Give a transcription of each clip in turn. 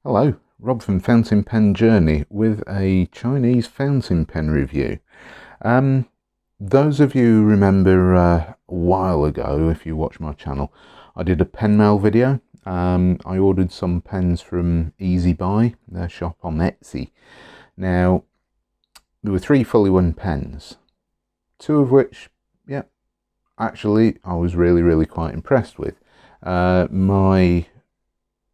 Hello, Rob from Fountain Pen Journey with a Chinese fountain pen review. Those of you who remember a while ago, if you watch my channel, I did a pen mail video. I ordered some pens from Easy Buy, their shop on Etsy. Now, there were 3 Fuliwen pens, 2 of which, yeah, actually I was really quite impressed with. My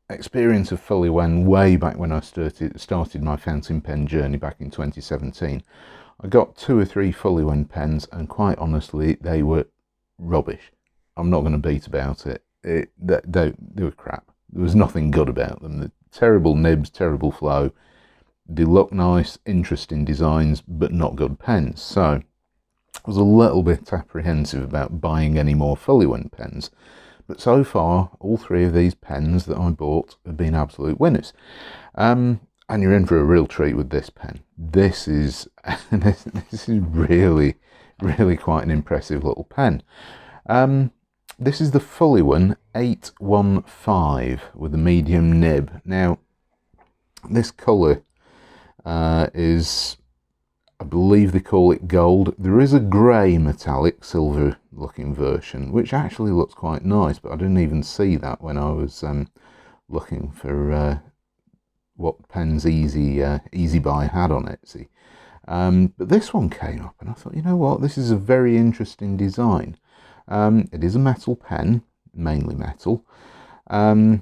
experience of Fuliwen way back when I started my fountain pen journey back in 2017, I got 2 or 3 Fuliwen pens, and quite honestly, they were rubbish. I'm not going to beat about it. They were crap. There was nothing good about them. The terrible nibs, terrible flow. They look nice, interesting designs, but not good pens. So I was a little bit apprehensive about buying any more Fuliwen pens. But so far, all 3 of these pens that I bought have been absolute winners. And you're in for a real treat with this pen. This is this is really quite an impressive little pen. This is the Fuliwen 815 with a medium nib. Now, this colour is, I believe they call it gold. There is a grey metallic silver looking version which actually looks quite nice, but I didn't even see that when I was looking for what pens Easy Buy had on Etsy. But this one came up and I thought, you know what, this is a very interesting design. It is a metal pen, mainly metal. It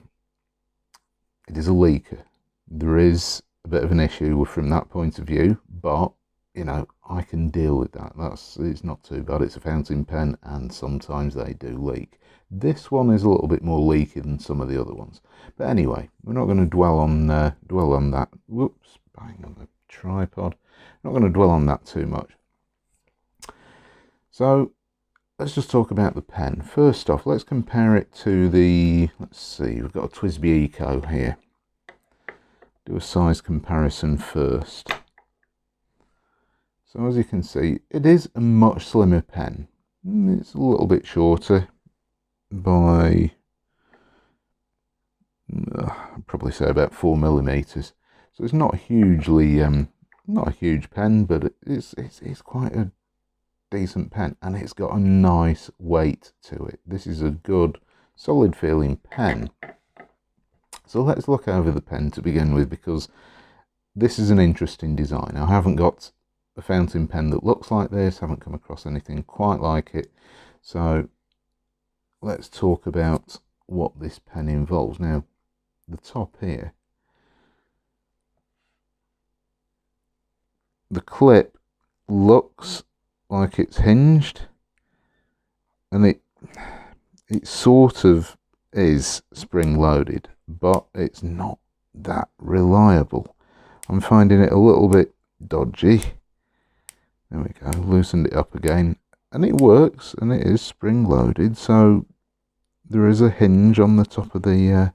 is a leaker. There is a bit of an issue from that point of view, but you know, I can deal with that. It's not too bad. It's a fountain pen and sometimes they do leak. This one is a little bit more leaky than some of the other ones. But anyway, we're not going to dwell on that. Whoops, bang on the tripod. Not going to dwell on that too much. So let's just talk about the pen. First off, let's compare it to the, let's see, we've got a TWSBI Eco here. Do a size comparison first. So as you can see, it is a much slimmer pen. It's a little bit shorter by, I'd probably say about 4mm. So it's not hugely, not a huge pen, but it's quite a decent pen, and it's got a nice weight to it. This is a good, solid feeling pen. So let's look over the pen to begin with, because this is an interesting design. I haven't got a fountain pen that looks like this, haven't come across anything quite like it. So let's talk about what this pen involves. Now, the top here, the clip looks like it's hinged, and it sort of is spring loaded, but it's not that reliable. I'm finding it a little bit dodgy. There we go, loosened it up again, and it works, and it is spring loaded, so there is a hinge on the top of the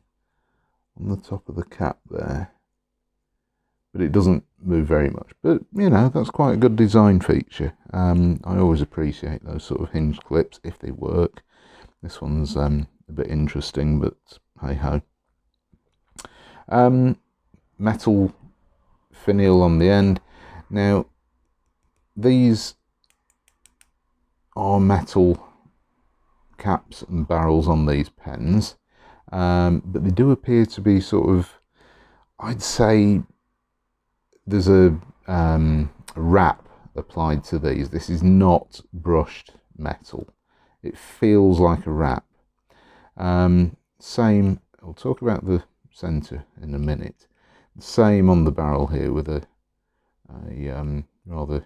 cap there, but it doesn't move very much. But you know, that's quite a good design feature. I always appreciate those sort of hinge clips if they work. This one's a bit interesting, but hey ho. Metal finial on the end. Now, these are metal caps and barrels on these pens, but they do appear to be sort of, I'd say there's a wrap applied to these. This is not brushed metal. It feels like a wrap. Same, I'll talk about the center in a minute. Same on the barrel here with a rather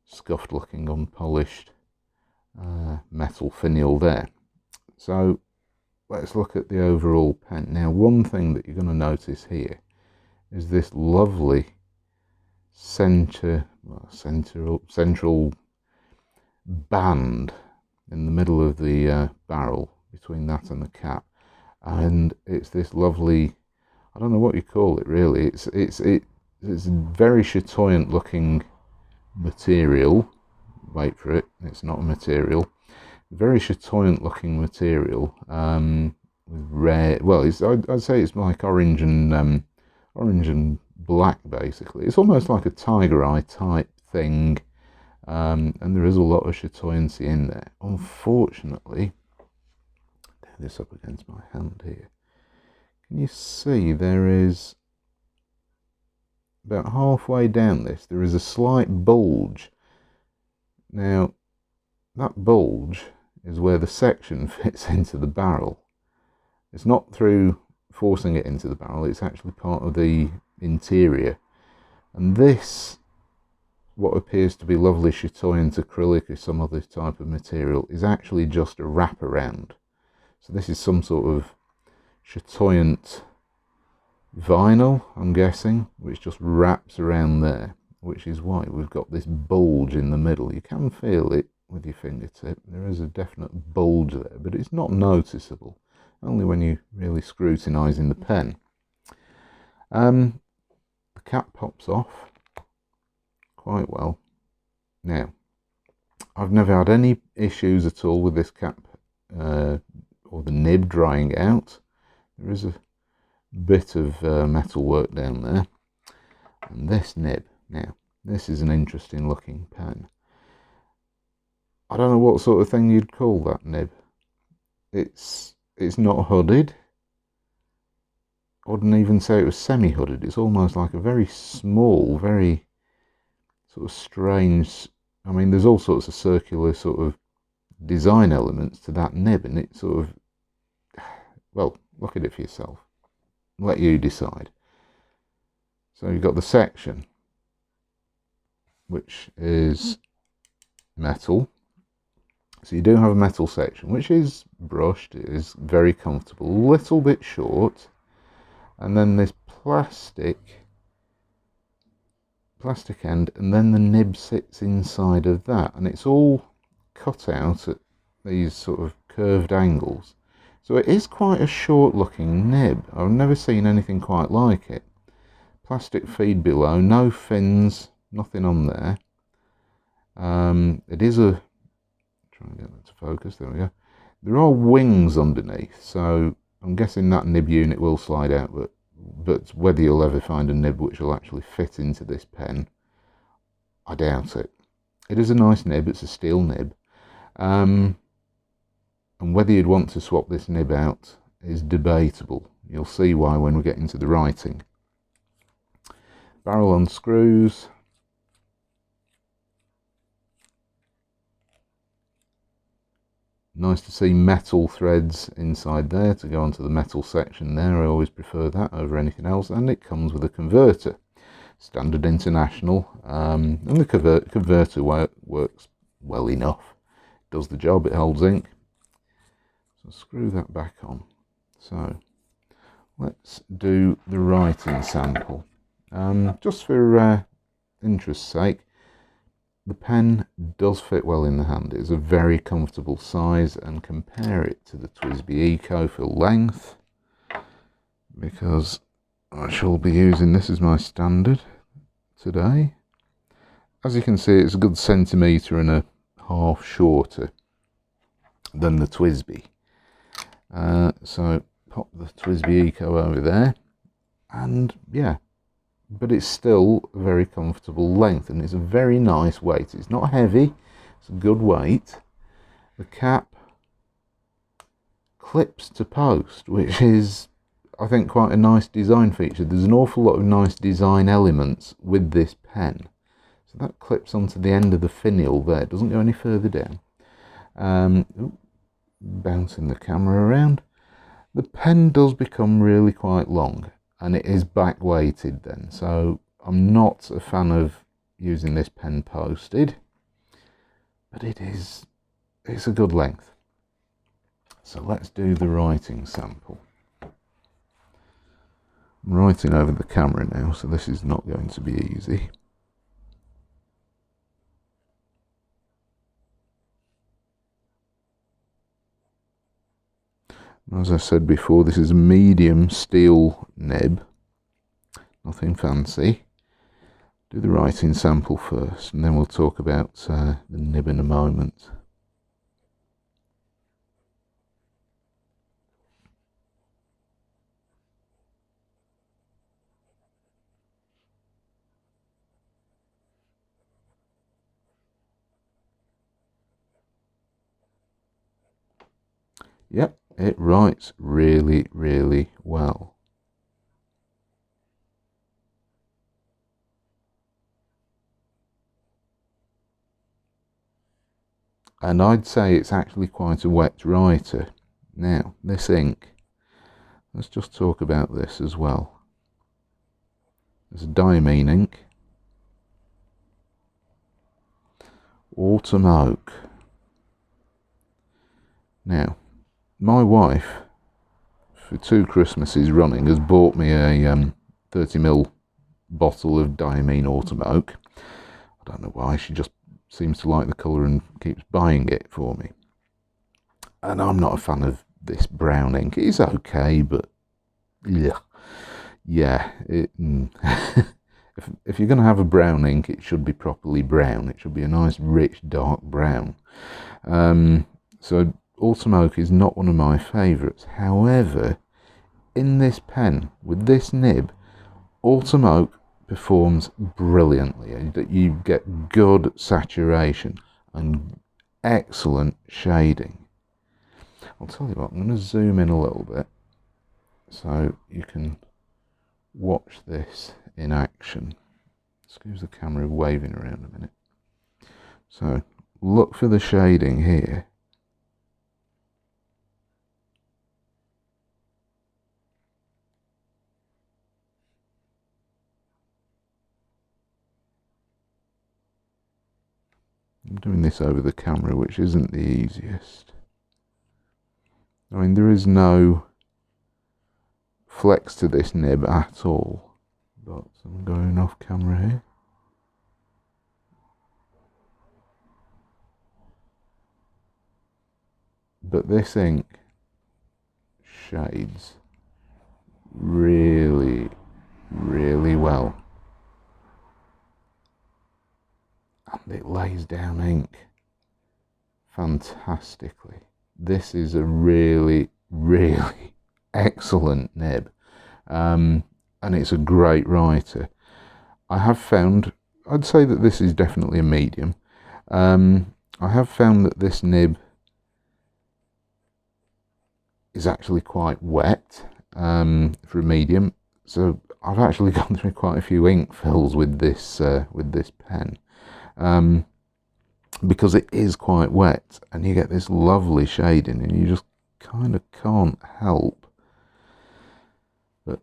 scuffed looking, unpolished metal finial there. So let's look at the overall pen. Now, one thing that you're going to notice here is this lovely central band in the middle of the barrel, between that and the cap, and it's this lovely, I don't know what you call it really, it's very chatoyant looking material. Wait for it, it's not a material, very chatoyant looking material, with red, well, I'd say it's like orange and orange and black basically. It's almost like a tiger eye type thing, and there is a lot of chatoyancy in there. Unfortunately, turn this up against my hand here. Can you see there is, about halfway down this, there is a slight bulge. Now, that bulge is where the section fits into the barrel. It's not through forcing it into the barrel, it's actually part of the interior. And this, what appears to be lovely chatoyant acrylic or some other type of material, is actually just a wraparound. So this is some sort of chatoyant vinyl, I'm guessing, which just wraps around there, which is why we've got this bulge in the middle. You can feel it with your fingertip. There is a definite bulge there, but it's not noticeable, only when you're really scrutinising the pen. The cap pops off quite well. Now, I've never had any issues at all with this cap or the nib drying out. There is a bit of metal work down there. And this nib, now, this is an interesting looking pen. I don't know what sort of thing you'd call that nib. It's not hooded. I wouldn't even say it was semi-hooded. It's almost like a very small, very sort of strange, I mean, there's all sorts of circular sort of design elements to that nib, and it sort of, well, look at it for yourself. Let you decide. So you've got the section, which is metal. So you do have a metal section, which is brushed. It is very comfortable, a little bit short. And then this plastic end, and then the nib sits inside of that, and it's all cut out at these sort of curved angles. So it is quite a short looking nib. I've never seen anything quite like it. Plastic feed below, no fins, nothing on there. It is a, try and get that to focus, there we go. There are wings underneath, so I'm guessing that nib unit will slide out, but whether you'll ever find a nib which will actually fit into this pen, I doubt it. It is a nice nib, it's a steel nib. And whether you'd want to swap this nib out is debatable. You'll see why when we get into the writing. Barrel unscrews. Nice to see metal threads inside there to go onto the metal section there. I always prefer that over anything else. And it comes with a converter. Standard International. And the converter works well enough. Does the job, it holds ink. So screw that back on. So let's do the writing sample. Just for interest's sake, the pen does fit well in the hand. It's a very comfortable size, and compare it to the TWSBI Eco for length, because I shall be using this as my standard today. As you can see, it's a good centimetre and a half shorter than the TWSBI. So pop the TWSBI Eco over there, and yeah, but it's still a very comfortable length, and it's a very nice weight. It's not heavy, it's a good weight. The cap clips to post, which is, I think, quite a nice design feature. There's an awful lot of nice design elements with this pen. So that clips onto the end of the finial there, it doesn't go any further down. Bouncing the camera around. The pen does become really quite long, and it is back weighted then, so I'm not a fan of using this pen posted, but it's a good length. So let's do the writing sample. I'm writing over the camera now, so this is not going to be easy. As I said before, this is a medium steel nib, nothing fancy. Do the writing sample first, and then we'll talk about the nib in a moment. Yep, it writes really, really well. And I'd say it's actually quite a wet writer. Now, this ink, let's just talk about this as well. There's a diamine ink, autumn oak. Now, my wife, for 2 Christmases running, has bought me a 30ml bottle of diamine autumn oak. I don't know why, she just seems to like the colour and keeps buying it for me. And I'm not a fan of this brown ink. It's okay, but yeah, if you're going to have a brown ink, it should be properly brown. It should be a nice, rich, dark brown. So autumn oak is not one of my favourites. However, in this pen, with this nib, autumn oak performs brilliantly. You get good saturation and excellent shading. I'll tell you what, I'm going to zoom in a little bit so you can watch this in action. Excuse the camera waving around a minute. So look for the shading here. I'm doing this over the camera, which isn't the easiest. I mean, there is no flex to this nib at all, but I'm going off camera here. But this ink shades really, really well. And it lays down ink fantastically. This is a really, really excellent nib. And it's a great writer. I have found, I'd say that this is definitely a medium. I have found that this nib is actually quite wet for a medium. So I've actually gone through quite a few ink fills with this pen. Because it is quite wet and you get this lovely shading and you just kind of can't help but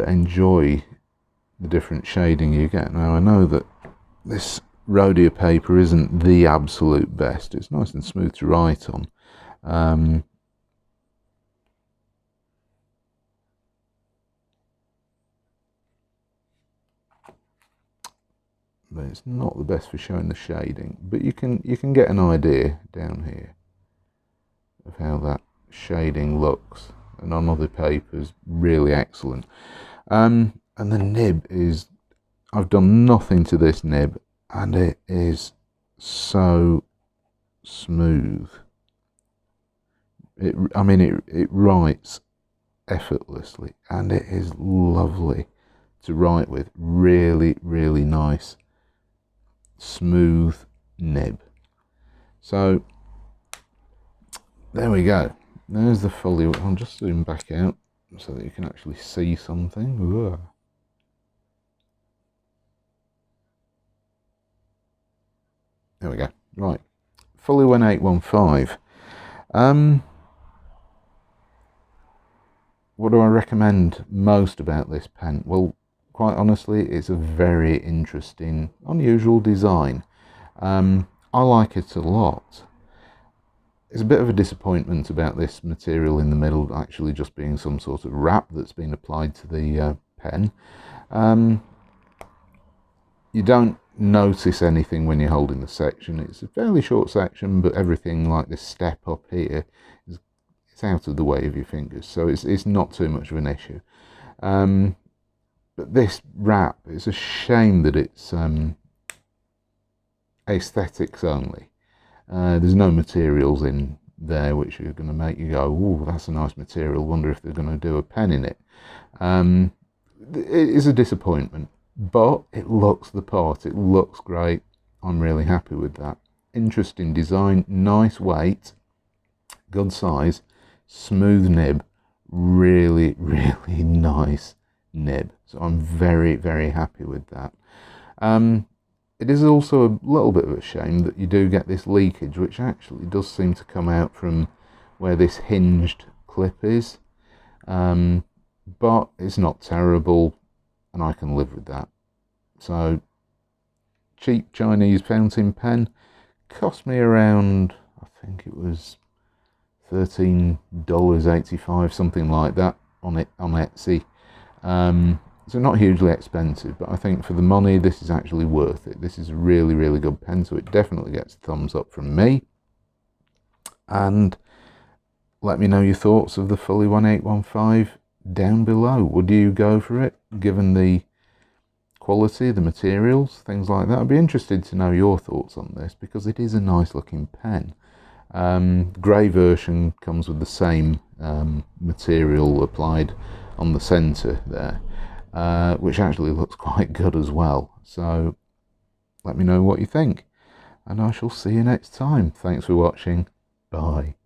enjoy the different shading you get. Now, I know that this Rhodia paper isn't the absolute best. It's nice and smooth to write on. But it's not the best for showing the shading. But you can get an idea down here of how that shading looks. And on other papers, really excellent. And the nib is, I've done nothing to this nib, and it is so smooth. It writes effortlessly, and it is lovely to write with. Really, really nice, smooth nib. So there we go. There's the Fuliwen. I'll just zoom back out so that you can actually see something. Ooh. There we go. Right. Fuliwen 815. What do I recommend most about this pen? Well, quite honestly, it's a very interesting, unusual design. I like it a lot. It's a bit of a disappointment about this material in the middle actually just being some sort of wrap that's been applied to the pen. You don't notice anything when you're holding the section. It's a fairly short section, but everything like this step up here it's out of the way of your fingers, so it's not too much of an issue. But this wrap, it's a shame that it's aesthetics only. There's no materials in there which are going to make you go, oh, that's a nice material, wonder if they're going to do a pen in it. It is a disappointment, but it looks the part, it looks great. I'm really happy with that. Interesting design, nice weight, good size, smooth nib, really, really nice nib. So I'm very, very happy with that. It is also a little bit of a shame that you do get this leakage, which actually does seem to come out from where this hinged clip is. But it's not terrible, and I can live with that. So, cheap Chinese fountain pen, cost me around, I think it was $13.85, something like that, on Etsy. So not hugely expensive, but I think for the money this is actually worth it. This is a really, really good pen, so it definitely gets a thumbs up from me. And let me know your thoughts of the Fuliwen 815 down below. Would you go for it, given the quality, the materials, things like that? I'd be interested to know your thoughts on this, because it is a nice looking pen. Grey version comes with the same material applied on the centre there, which actually looks quite good as well. So let me know what you think, and I shall see you next time. Thanks for watching. Bye.